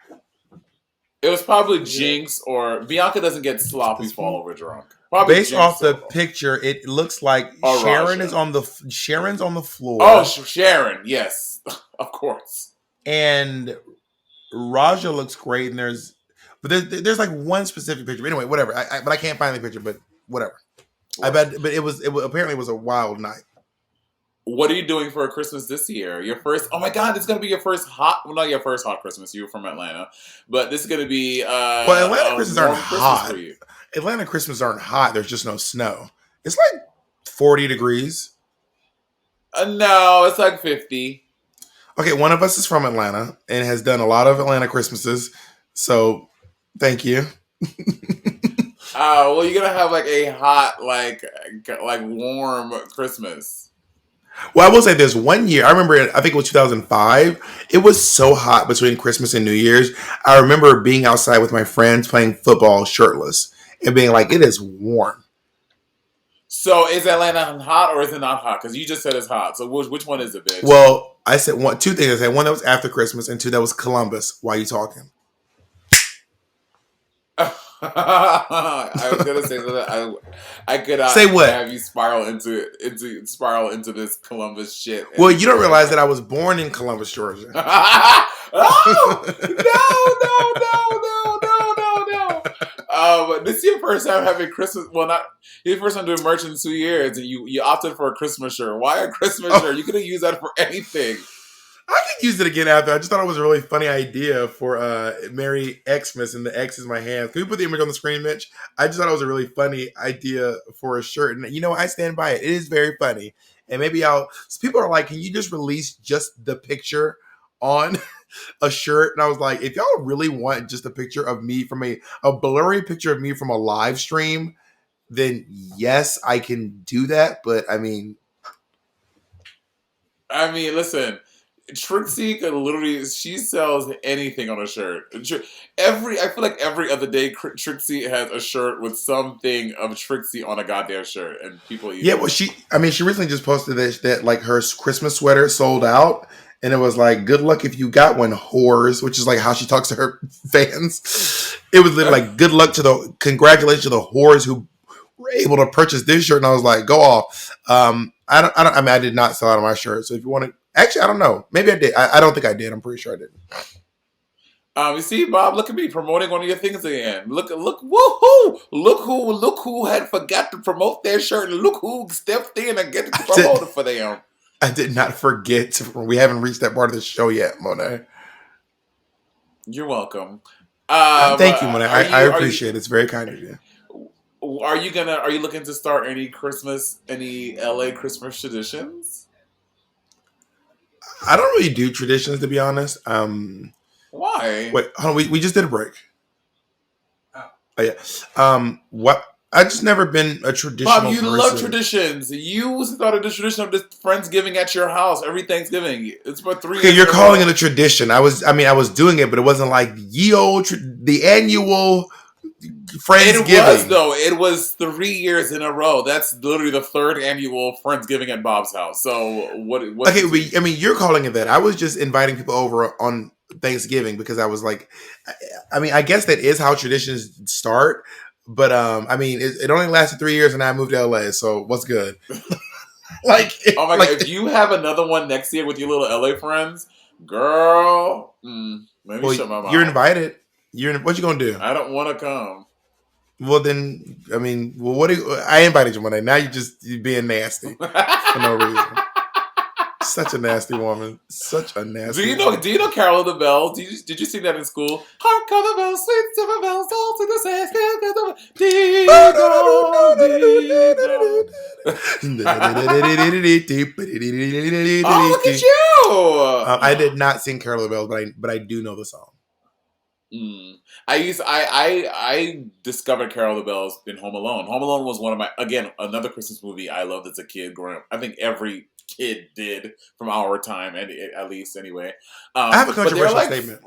It was probably Jinx or Bianca doesn't get sloppy fall over drunk. Probably based Jinx off the picture, it looks like Sharon's on the floor. Oh, Sharon, yes, of course. And Raja looks great. And there's like one specific picture. Anyway, whatever. But I can't find the picture. But whatever. I bet, but it apparently was a wild night. What are you doing for Christmas this year? Your first? Oh my God, it's gonna be your first not your first hot Christmas. You're from Atlanta, but this is gonna be. Well, Atlanta Christmas aren't hot. Atlanta Christmas aren't hot. There's just no snow. It's like 40 degrees. No, it's like 50. Okay, one of us is from Atlanta and has done a lot of Atlanta Christmases. So, thank you. Well, you're gonna have like a hot, like warm Christmas. Well, I will say there's one year, I remember, I think it was 2005. It was so hot between Christmas and New Year's. I remember being outside with my friends playing football shirtless and being like, it is warm. So is Atlanta hot or is it not hot? Because you just said it's hot. So which one is it, bitch? Well, I said 2 things. I said one that was after Christmas and 2 that was Columbus. Why are you talking? I was gonna say that I could say what? Have you spiral into this Columbus shit. Well, you don't realize that I was born in Columbus, Georgia. Oh no! But this is your first time having Christmas. Well, not your first time doing merch in 2 years, and you opted for a Christmas shirt. Why a Christmas shirt? You could have used that for anything. I could use it again after. I just thought it was a really funny idea for Merry Xmas, and the X is my hand. Can we put the image on the screen, Mitch? I just thought it was a really funny idea for a shirt. And, I stand by it. It is very funny. And maybe so people are like, can you just release just the picture on a shirt? And I was like, if y'all really want just a picture of me from a blurry picture of me from a live stream, then yes, I can do that. But I mean, listen. Trixie could literally, she sells anything on a shirt. I feel like every other day Trixie has a shirt with something of Trixie on a goddamn shirt, and people use well, she recently just posted that like her Christmas sweater sold out, and it was like, good luck if you got one, whores, which is like how she talks to her fans. It was literally like, good luck congratulations to the whores who able to purchase this shirt, and I was like, go off. I mean, I did not sell out of my shirt. So if you want to, actually, I don't know. Maybe I did. I don't think I did. I'm pretty sure I didn't. You see, Bob, look at me promoting one of your things again. Look, woohoo! Look who had forgot to promote their shirt, and look who stepped in and get to promote it for them. I did not forget. We haven't reached that part of the show yet, Monet. You're welcome. Thank you, Monet. I appreciate it. It's very kind of you. Are you looking to start any LA Christmas traditions? I don't really do traditions, to be honest. Why? Wait, hold on. We just did a break. Oh yeah. What? I just never been a traditional Bob, you person. love traditions. You started the tradition of just Friendsgiving at your house every Thanksgiving. It's for 3 years. Okay, you're calling it a tradition. I was doing it, but it wasn't like the annual Friendsgiving. It was, though. It was 3 years in a row. That's literally the third annual Friendsgiving at Bob's house. So what okay, I mean, you're calling it that. I was just inviting people over on Thanksgiving because I was like, I mean, I guess that is how traditions start. But I mean, it only lasted 3 years, and I moved to LA. So what's good? Like, oh my god! If you have another one next year with your little LA friends, girl, maybe shut my mouth. You're invited. What you gonna do? I don't want to come. Well, then, I mean, I invited you one day. Now you're being nasty for no reason. Such a nasty woman. Such a nasty. Do you know Carol of the Bells? Did you sing that in school? Hark of the bells, sweet silver bells, all to the says, oh, look at you! I did not sing Carol of the Bells, but I do know the song. I discovered Carol of the Bells in Home Alone. Home Alone was one of another Christmas movie I loved as a kid growing up. I think every kid did from our time, and at least anyway. I have a controversial statement.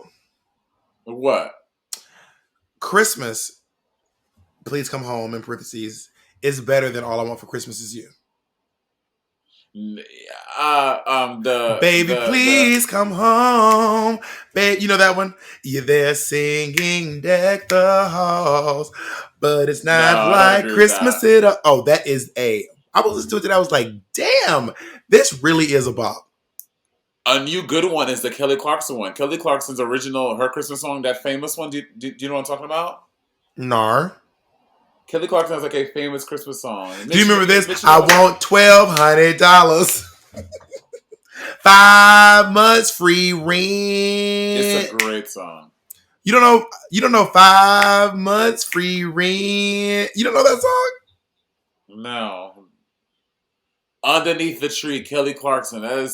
What? Christmas, Please Come Home, in parentheses, is better than All I Want for Christmas Is You. Please come home. Babe, you know that one? You're there singing Deck the Halls, but it's not like Christmas at all. Oh, that is I was listening to it today. I was like, damn, this really is a bop. A new good one is the Kelly Clarkson one. Kelly Clarkson's original, her Christmas song, that famous one. Do you know what I'm talking about? Nar. Kelly Clarkson has like a famous Christmas song. Do you remember this? I want $1,200. 5 months free rent. It's a great song. You don't know 5 months free rent. You don't know that song? No. Underneath the Tree, Kelly Clarkson. It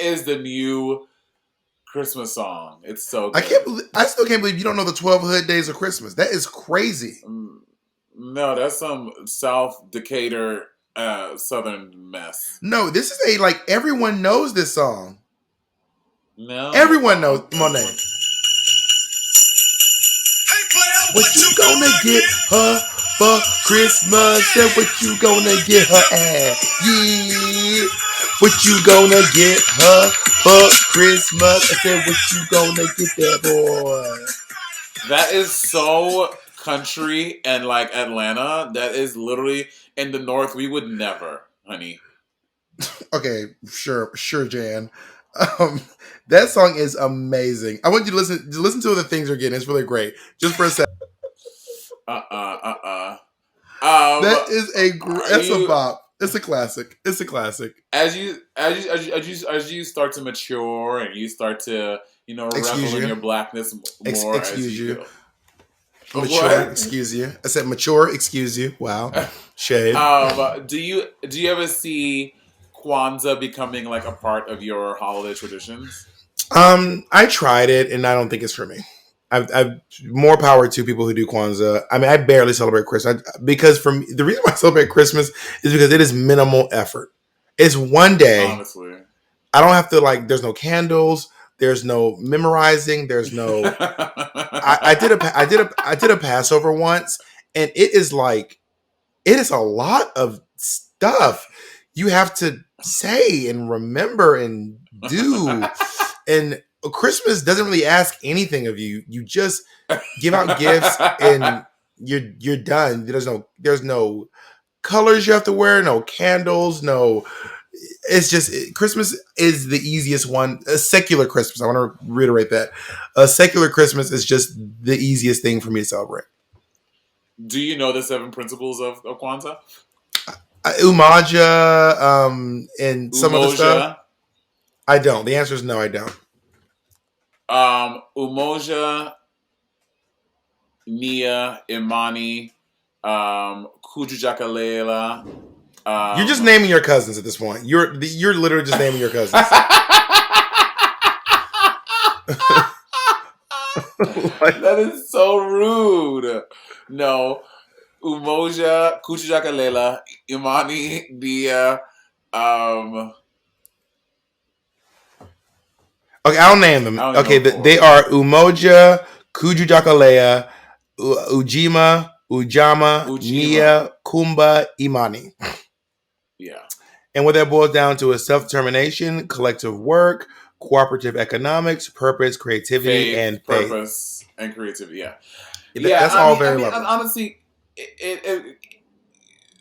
is the new Christmas song. It's so good. I still can't believe you don't know the 12 Hood Days of Christmas. That is crazy. No, that's some South Decatur Southern mess. No, this is everyone knows this song. No. Everyone knows Monet. Hey, player, what you gonna get her for Christmas? Said what you gonna get her at? Yeah. What you gonna get her for Christmas? I said what you gonna get that boy? That is so country and like Atlanta. That is literally in the North. We would never, honey. Okay, sure, Jan. That song is amazing. I want you to listen to the things you're getting. It's really great. Just for a second. That is a bop. It's a classic. It's a classic. As you start to mature and you start to revel in your blackness more. Excuse you. Mature, excuse you. I said mature, excuse you. Wow. Shade. Do you ever see Kwanzaa becoming like a part of your holiday traditions? I tried it and I don't think it's for me. I've more power to people who do Kwanzaa. I mean, I barely celebrate Christmas because for me, the reason why I celebrate Christmas is because it is minimal effort. It's one day. Honestly, I don't have to there's no candles. There's no memorizing. There's no. I did a Passover once, and it is a lot of stuff you have to say and remember and do, and Christmas doesn't really ask anything of you. You just give out gifts, and you're done. There's no colors you have to wear, no candles, no. It's just Christmas is the easiest one. A secular Christmas. I want to reiterate that. A secular Christmas is just the easiest thing for me to celebrate. Do you know the 7 principles of Kwanzaa? Umoja, and some other stuff. I don't. The answer is no, I don't. Umoja, Nia, Imani, Kujujakalela. You're just naming your cousins at this point. You're literally just naming your cousins. That is so rude. No. Umoja, Kujujakalela, Imani, Nia, Okay, I'll name them. Okay, they are Umoja, Kujujakalea, Ujima, Ujama, Nia, Kumba, Imani. Yeah. And what that boils down to is self-determination, collective work, cooperative economics, purpose, creativity, and faith. Purpose and creativity, yeah. That's all very lovely. Honestly,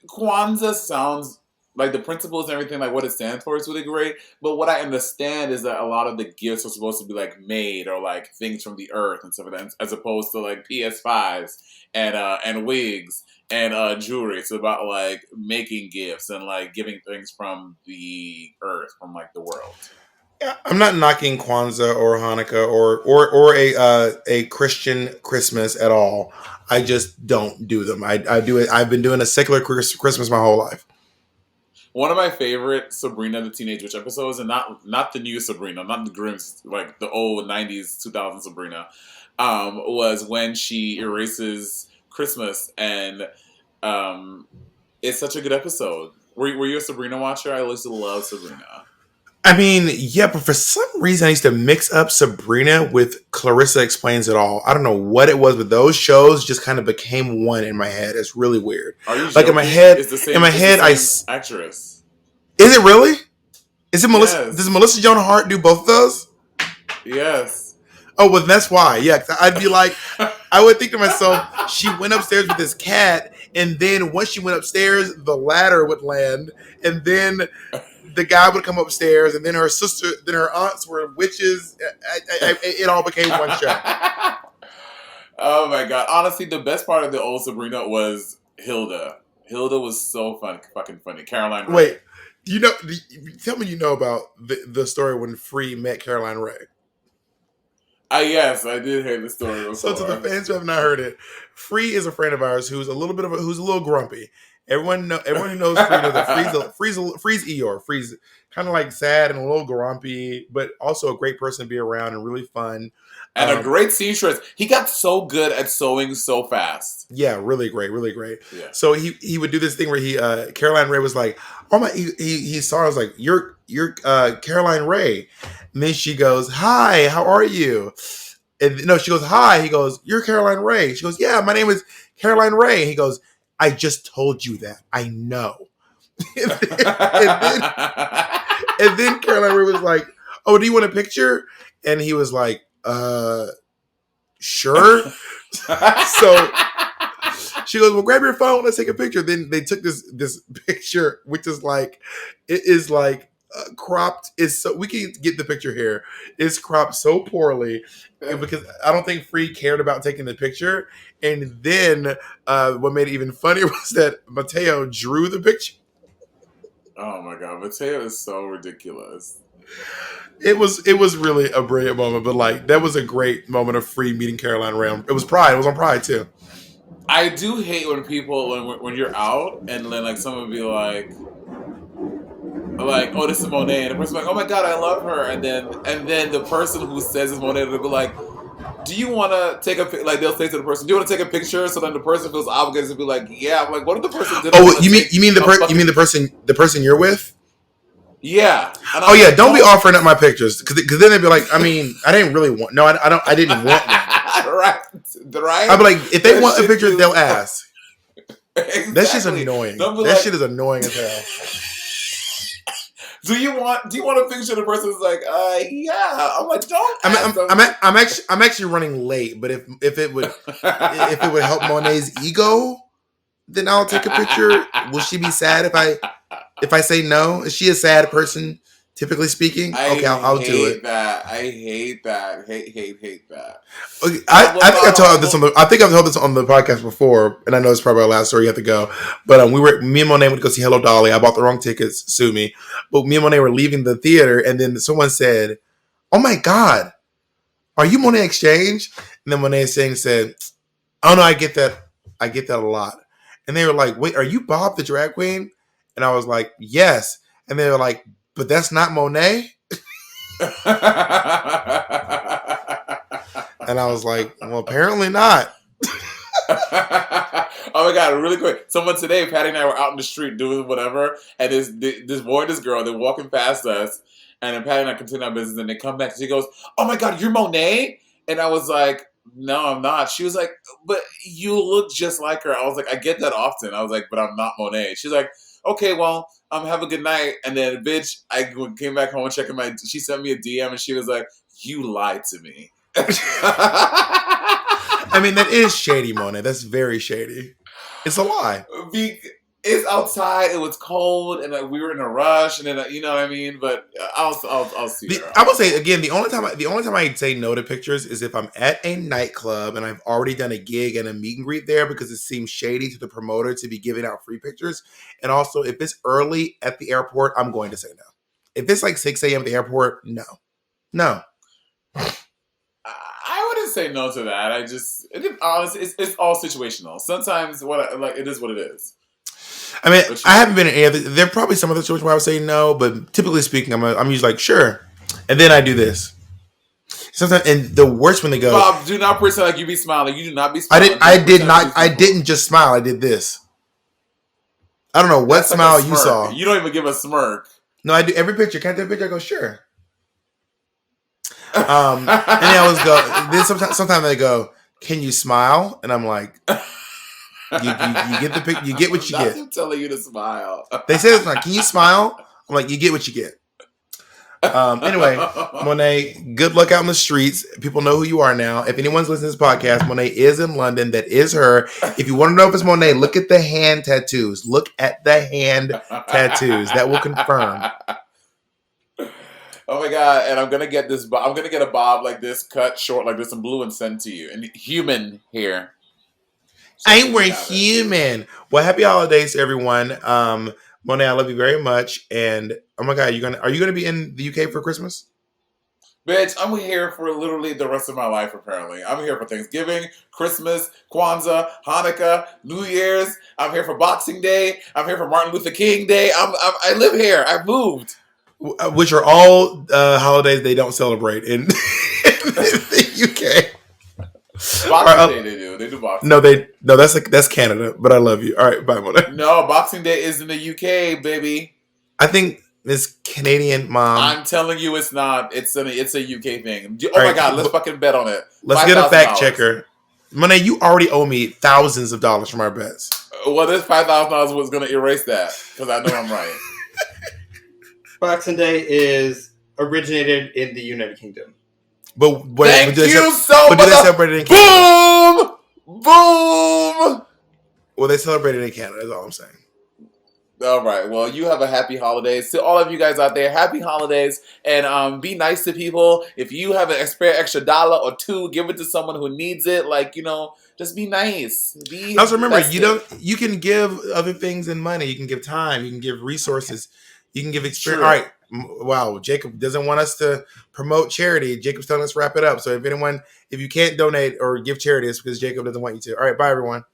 Kwanzaa sounds like the principles and everything, like what it stands for is really great. But what I understand is that a lot of the gifts are supposed to be like made or like things from the earth and stuff like that, as opposed to like PS5s and wigs and jewelry. It's about like making gifts and like giving things from the earth, from like the world. Yeah, I'm not knocking Kwanzaa or Hanukkah or a Christian Christmas at all. I just don't do them. I do it. I've been doing a secular Christmas my whole life. One of my favorite Sabrina the Teenage Witch episodes, and not the new Sabrina, not the Grimm's, like the old 90s, 2000 Sabrina, was when she erases Christmas, and it's such a good episode. Were you a Sabrina watcher? I used to love Sabrina. I mean, yeah, but for some reason I used to mix up Sabrina with Clarissa Explains It All. I don't know what it was, but those shows just kind of became one in my head. It's really weird. Are you like joking? in my head? Actress. Is it really? Is it Melissa? Yes. Does Melissa Joan Hart do both of those? Yes. Oh, well, that's why. Yeah, I'd be like, I would think to myself, she went upstairs with this cat, and then once she went upstairs, the ladder would land, and then the guy would come upstairs, and then her sister, then her aunts were witches. It all became one show. Oh my god! Honestly, the best part of the old Sabrina was Hilda. Hilda was so fucking funny. Caroline Ray. Wait, tell me you know about the story when Free met Caroline Ray. Yes, I did hear the story before. So to the fans who have not heard it, Free is a friend of ours who's a little grumpy. Everyone who knows Free knows that Free's Eeyore. Free's kind of like sad and a little grumpy, but also a great person to be around and really fun. And a great seamstress. He got so good at sewing so fast. Yeah, really great, really great. Yeah. So he would do this thing where Caroline Ray was like, oh my, he saw her, I was like, you're Caroline Ray. And then she goes, hi, how are you? And no, she goes, hi. He goes, you're Caroline Ray. She goes, yeah, my name is Caroline Ray. And he goes, I just told you that. I know. and then Caroline Ray was like, oh, do you want a picture? And he was like, sure. So she goes, well, grab your phone. Let's take a picture. Then they took this picture, which is like, it is like cropped. We can get the picture here. It's cropped so poorly because I don't think Free cared about taking the picture. And then what made it even funnier was that Mateo drew the picture. Oh my God, Mateo is so ridiculous. It was really a brilliant moment, but like that was a great moment of Free meeting Caroline Ray. It was Pride. It was on Pride too. I do hate when people when you're out and then like someone would be like, oh, this is Monet, and the person's like, oh my God, I love her, and then the person who says it's Monet will be like, do you want to take a like? They'll say to the person, do you want to take a picture? So then the person feels obligated to be like, yeah. I'm like, what if the person did? Oh, you mean the person you're with? Yeah. Oh yeah, don't be offering up my pictures because then they'd be like, I mean, I didn't really want. No, I didn't want one. Right. I'd be like, if they want a picture, they'll ask. Exactly. That's just annoying. That shit is annoying as hell. Do you want a picture? The person's like, yeah. I'm like, don't. I'm actually running late, but if it would help Monet's ego, then I'll take a picture. Will she be sad if I say no? Is she a sad person, typically speaking? Okay, I'll do it. I hate that. Hate that. Okay, I think I've told this on the podcast before, and I know it's probably our last story. You have to go, but me and Monet went to go see Hello Dolly. I bought the wrong tickets. Sue me. But me and Monet were leaving the theater, and then someone said, "Oh my God, are you Monet Exchange?" And then Monet Exchange said, "Oh no, I get that a lot." And they were like, "Wait, are you Bob the drag queen?" And I was like, "Yes." And they were like, "But that's not Monet." And I was like, "Well, apparently not." Oh my God, really quick. Someone today, Patty and I were out in the street doing whatever, and this boy and this girl, they're walking past us, and then Patty and I continue our business, and they come back, and she goes, "Oh my God, you're Monet?" And I was like, "No, I'm not." She was like, "But you look just like her." I was like, "I get that often." I was like, "But I'm not Monet." She's like, "Okay, well, have a good night." And then, bitch, I came back home and checking she sent me a DM, and she was like, "You lied to me." I mean, that is shady, Monet. That's very shady. It's a lie. It's outside. It was cold, and we were in a rush, and then you know what I mean. But I'll see her. I will say again, the only time I say no to pictures is if I'm at a nightclub and I've already done a gig and a meet and greet there, because it seems shady to the promoter to be giving out free pictures. And also, if it's early at the airport, I'm going to say no. If it's like 6 a.m. at the airport, no. I wouldn't say no to that. Honestly, it's all situational. Sometimes it is what it is. I mean, I haven't been in any other. There are probably some other situations where I would say no, but typically speaking, I'm usually like sure, and then I do this. Sometimes, and the worst when they go, Bob, do not pretend like you be smiling. You do not be smiling. I didn't just smile. I did this. I don't know what That's smile like you saw. You don't even give a smirk. No, I do every picture. Can I do a picture? I go sure. And they always go. Then sometimes they go, "Can you smile?" And I'm like, "You get the pic. You get what you get." I'm telling you to smile. They say it's like, "Can you smile?" I'm like, "You get what you get." Anyway, Monet, good luck out in the streets. People know who you are now. If anyone's listening to this podcast, Monet is in London. That is her. If you want to know if it's Monet, look at the hand tattoos. Look at the hand tattoos. That will confirm. Oh my God! And I'm gonna get this. I'm gonna get a bob like this, cut short like this, in blue, and send to you. And human hair. So I ain't wearing human. Well, happy holidays, everyone. Monet, I love you very much. And oh my God, are you gonna be in the UK for Christmas? Bitch, I'm here for literally the rest of my life. Apparently, I'm here for Thanksgiving, Christmas, Kwanzaa, Hanukkah, New Year's. I'm here for Boxing Day. I'm here for Martin Luther King Day. I live here. I've moved. Which are all holidays they don't celebrate in the UK. Boxing Day they do. They do Boxing Day. No, that's Canada, but I love you. All right, bye, Mona. No, Boxing Day is in the UK, baby. I think it's Canadian, Mom. I'm telling you it's not. It's a UK thing. Oh my God, let's fucking bet on it. Let's get a fact checker. Monet, you already owe me thousands of dollars from our bets. Well, this $5,000 was going to erase that, because I know I'm right. Boxing Day is originated in the United Kingdom. Thank you so much. But do they celebrate it in Canada? Boom! Well, they celebrate it in Canada, that's all I'm saying. All right. Well, you have a happy holidays. To all of you guys out there, happy holidays. And be nice to people. If you have an spare extra $1 or $2, give it to someone who needs it. Just be nice. Also, remember, you can give other things in money. You can give time. You can give resources. You can give experience. All right. Wow. Jacob doesn't want us to promote charity. Jacob's telling us to wrap it up. So if you can't donate or give charity, it's because Jacob doesn't want you to. All right. Bye, everyone.